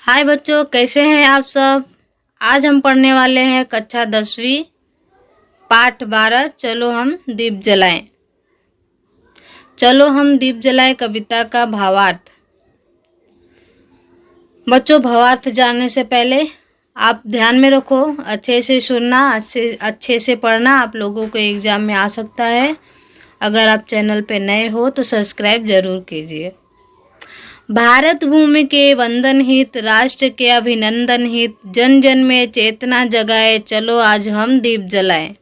हाय बच्चों, कैसे हैं आप सब। आज हम पढ़ने वाले हैं कक्षा 10वीं पाठ 12। चलो हम दीप जलाएं। चलो हम दीप जलाएं कविता का भावार्थ। बच्चों, भावार्थ जानने से पहले आप ध्यान में रखो, अच्छे से सुनना, अच्छे से पढ़ना। आप लोगों को एग्जाम में आ सकता है। अगर आप चैनल पे नए हो तो सब्सक्राइब जरूर कीजिए। भारत भूमि के वंदन हित, राष्ट्र के अभिनंदन हित, जन जन में चेतना जगाए, चलो आज हम दीप जलाएं।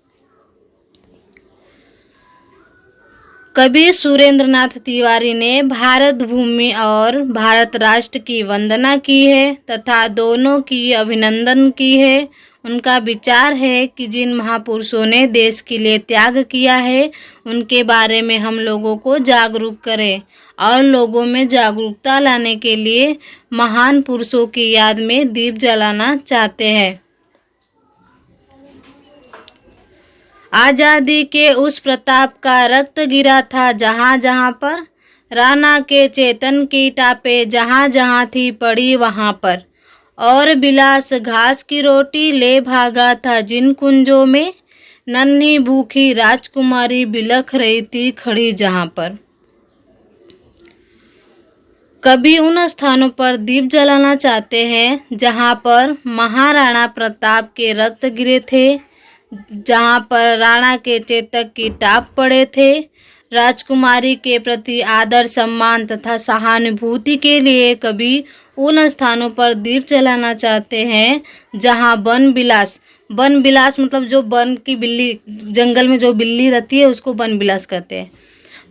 कवि सुरेंद्र नाथ तिवारी ने भारत भूमि और भारत राष्ट्र की वंदना की है तथा दोनों की अभिनंदन की है। उनका विचार है कि जिन महापुरुषों ने देश के लिए त्याग किया है उनके बारे में हम लोगों को जागरूक करें और लोगों में जागरूकता लाने के लिए महान पुरुषों की याद में दीप जलाना चाहते हैं। आजादी के उस प्रताप का रक्त गिरा था जहां जहां पर, राणा के चेतन की टापे जहां जहां थी पड़ी वहां पर, और बिलास घास की रोटी ले भागा था जिन कुंजों में, नन्ही भूखी राजकुमारी बिलख रही थी खड़ी जहां पर। कभी उन स्थानों पर दीप जलाना चाहते हैं जहां पर महाराणा प्रताप के रक्त गिरे थे, जहां पर राणा के चेतक की टाप पड़े थे, राजकुमारी के प्रति आदर सम्मान तथा सहानुभूति के लिए कभी उन स्थानों पर दीप जलाना चाहते हैं जहां वन बिलास मतलब जो वन की बिल्ली, जंगल में जो बिल्ली रहती है उसको वन बिलास कहते हैं।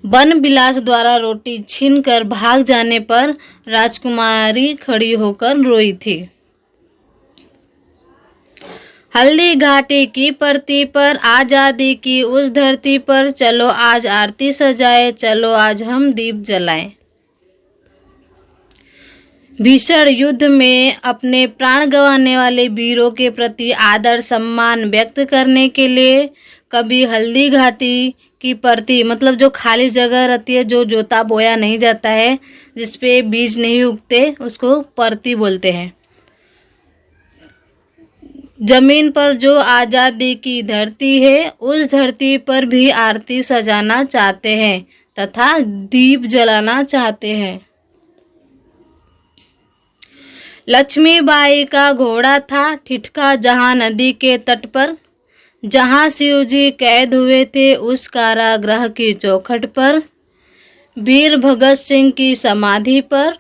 वन बिलास द्वारा रोटी छीनकर भाग जाने पर राजकुमारी खड़ी होकर रोई थी। हल्दी घाटी की परती पर, आजादी की उस धरती पर, चलो आज आरती सजाए, चलो आज हम दीप जलाएं। भीषण युद्ध में अपने प्राण गंवाने वाले वीरों के प्रति आदर सम्मान व्यक्त करने के लिए कभी हल्दी घाटी की परती मतलब जो खाली जगह रहती है, जो जोता बोया नहीं जाता है, जिसपे बीज नहीं उगते, उसको परती बोलते हैं। जमीन पर जो आजादी की धरती है उस धरती पर भी आरती सजाना चाहते हैं तथा दीप जलाना चाहते हैं। लक्ष्मीबाई का घोड़ा था ठिठका जहां नदी के तट पर, जहां शिवजी कैद हुए थे उस कारागृह की चौखट पर, वीर भगत सिंह की समाधि पर,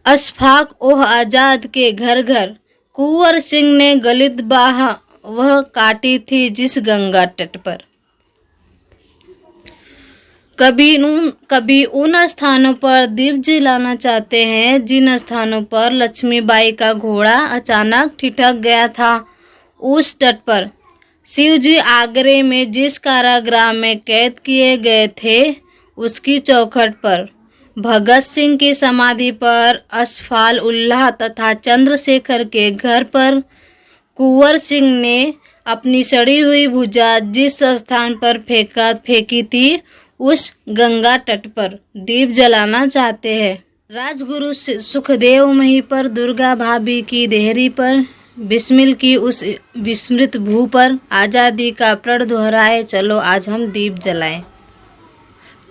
अशफाक ओह आजाद के घर घर, कुंवर सिंह ने गलित बाह वह काटी थी जिस गंगा तट पर। कभी उन स्थानों पर दीप जलाना चाहते हैं जिन स्थानों पर लक्ष्मीबाई का घोड़ा अचानक ठिठक गया था, उस तट पर, शिवजी आगरे में जिस कारागृह में कैद किए गए थे उसकी चौखट पर, भगत सिंह की समाधि पर, अशफाक उल्लाह तथा चंद्रशेखर के घर पर, कुंवर सिंह ने अपनी सड़ी हुई भुजा जिस स्थान पर फेंकी थी उस गंगा तट पर दीप जलाना चाहते हैं। राजगुरु सुखदेव मही पर, दुर्गा भाभी की देहरी पर, बिस्मिल की उस विस्मृत भू पर, आजादी का प्रण दोहराए, चलो आज हम दीप जलाएं।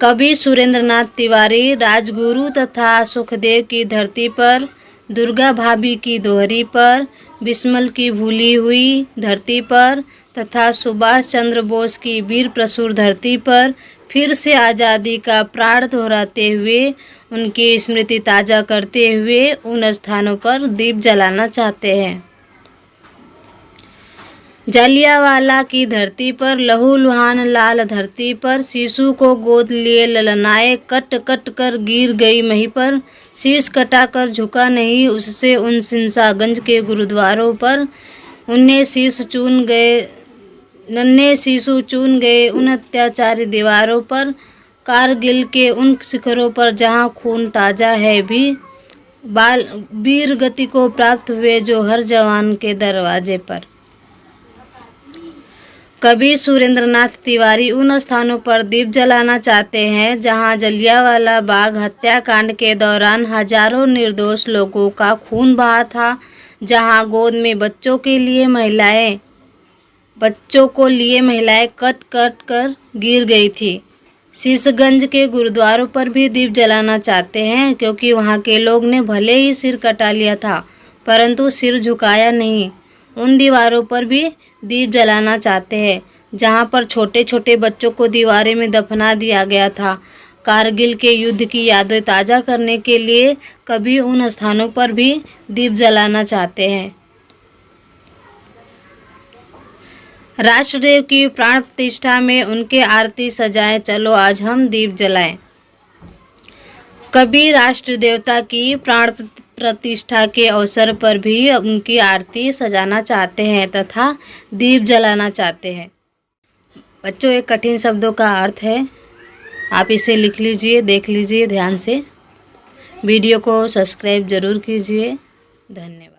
कवि सुरेंद्र नाथ तिवारी राजगुरु तथा सुखदेव की धरती पर, दुर्गा भाभी की दोहरी पर, बिस्मिल की भूली हुई धरती पर तथा सुभाष चंद्र बोस की वीर प्रसूर धरती पर फिर से आज़ादी का प्राण दोहराते हुए, उनकी स्मृति ताज़ा करते हुए उन स्थानों पर दीप जलाना चाहते हैं। जालियांवाला की धरती पर, लहू लुहान लाल धरती पर, शिशु को गोद लिए ललनाए, कट कट कर गिर गई मही पर, शीश कटाकर झुका नहीं उससे उन सिंसागंज के गुरुद्वारों पर, नन्हे शिशु चून गए उन अत्याचारी दीवारों पर, कारगिल के उन शिखरों पर जहां खून ताजा है भी, वीर गति को प्राप्त हुए जो हर जवान के दरवाजे पर। कवि सुरेंद्रनाथ तिवारी उन स्थानों पर दीप जलाना चाहते हैं जहां जलियांवाला बाग हत्याकांड के दौरान हजारों निर्दोष लोगों का खून बहा था, जहां गोद में बच्चों को लिए महिलाएं कट कट कर गिर गई थी। शीशगंज के गुरुद्वारों पर भी दीप जलाना चाहते हैं क्योंकि वहां के लोग ने भले ही सिर कटा लिया था परंतु सिर झुकाया नहीं। उन दीवारों पर भी दीप जलाना चाहते हैं जहां पर छोटे छोटे बच्चों को दीवारें में दफना दिया गया था। कारगिल के युद्ध की यादें ताज़ा करने के लिए कभी उन स्थानों पर भी दीप जलाना चाहते हैं। राष्ट्रदेव की प्राण प्रतिष्ठा में उनके आरती सजाएं, चलो आज हम दीप जलाएं। कभी राष्ट्र देवता की प्राण प्रतिष्ठा के अवसर पर भी उनकी आरती सजाना चाहते हैं तथा दीप जलाना चाहते हैं। बच्चों, एक कठिन शब्दों का अर्थ है, आप इसे लिख लीजिए, देख लीजिए ध्यान से। वीडियो को सब्सक्राइब जरूर कीजिए। धन्यवाद।